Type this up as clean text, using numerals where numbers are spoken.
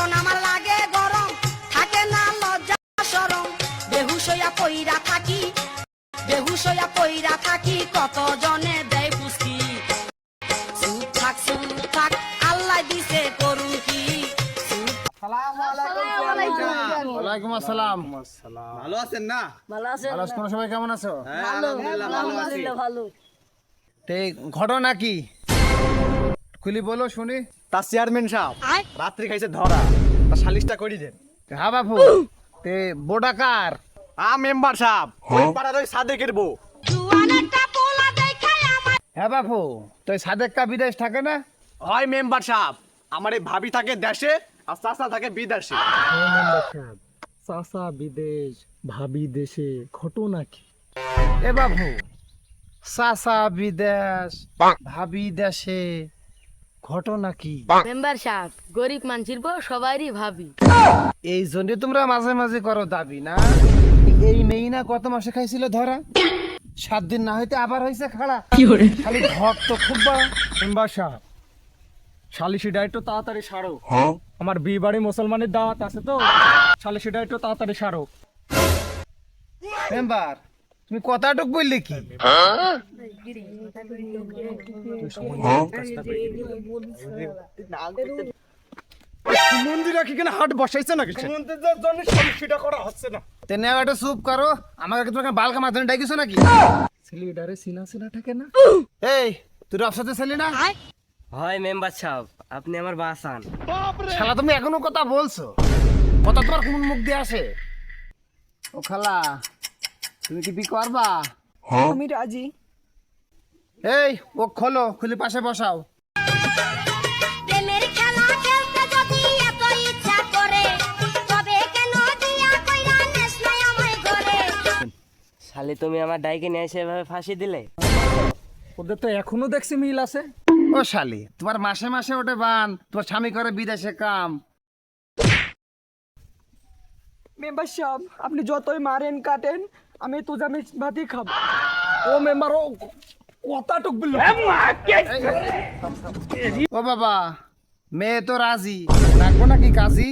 এখন আমার লাগে গরম থাকে না লজ্জা শরম বেহুশ হইয়া পইরা থাকি কত জনে দেয় পুষ্টি চুপ থাক আল্লাহ দিছে করুন কি ওয়ালাইকুম আসসালাম। ভালো আছেন না? ভালো আছো? সবাই কেমন আছো? আলহামদুলিল্লাহ ভালো আছি। তে ঘটনা কি খুলি বলো শুনি। তা চেয়ারম্যান সাহেব রাত্রি খাইছে ধরা, তা সালিশটা করি দেন। হ্যাঁ বাপু, তে বোডাকার মেম্বার সাহেব ওই পাড়ার ওই সাদেকের বউ। হ্যাঁ বাপু, তো সাদেক্কা বিদেশ থাকে না? হয় মেম্বার সাহেব, আমার এই ভাবি থাকে দেশে আর চাচা থাকে বিদেশে। চাচা বিদেশ ভাবি দেশে ঘটনা কি? এ বাপু, চাচা বিদেশ ভাবি দেশে ঘটনা কি? মেম্বার সাহেব গরিব মানুষের বউ সবারই ভাবি। এই জন্য তোমরা মাঝে মাঝে করো দাবি না? এই মেয়ে না গত মাসে খাইছিল ধরা, 7 দিন না হইতে আবার হয়েছে খাড়া। খালি ঘর তো খুব বড়। মেম্বার সাহেব সালিশিটা একটু তাড়াতাড়ি সারো, আমার বিয়ে বাড়ি মুসলমানের দাওয়াত আছে তো, সালিশিটা একটু তাড়াতাড়ি সারো। মেম্বার তুমি কথাটুক বললে কি? মন্দিরে কি কেন হাট বসাইছে নাকি? মন্দিরের জন্য সালিশটা করা হচ্ছে না। তেনে একটু চুপ করো, আমাকে কি তোমাকে বালকা মাঝখানে ডাকিছো নাকি? ছেলেটারে চিনা থাকে না? এই তুই রফসাতে ছিলি না? হয় মেম্বার সাহেব আপনি আমার বাসান। শালা তুমি এখনো কথা বলছো? কথা তোমার কোন মুখ দিয়ে আসে? ও খালা, তুমি কি বিয়ে করবা? আমি রাজি। এই ও খোলো, খুলে পাশে বসাও। প্রেমের খেলা খেলতে যদি এত ইচ্ছা করে তবে কেন দিয়া কইরা নেস নাই আমায় ঘরে শালি তুমি আমার ডাইকে নিয়ে এসে এভাবে ফাঁসি দিলে। ওদের তো এখনো দেখছি মিল আছে। ও শালি, তোমার মাসে মাসে ওঠে বান, তোমার স্বামী করে বিদেশে কাম। মেম্বার সাহেব আপনি যতই মারেন কাটেন আমি তুজামি ভাতি খাবো। ও মেম্বার ও কথাটুক বললো। ও বাবা, মেয়ে তো রাজি, রাখবো নাকি কাজী?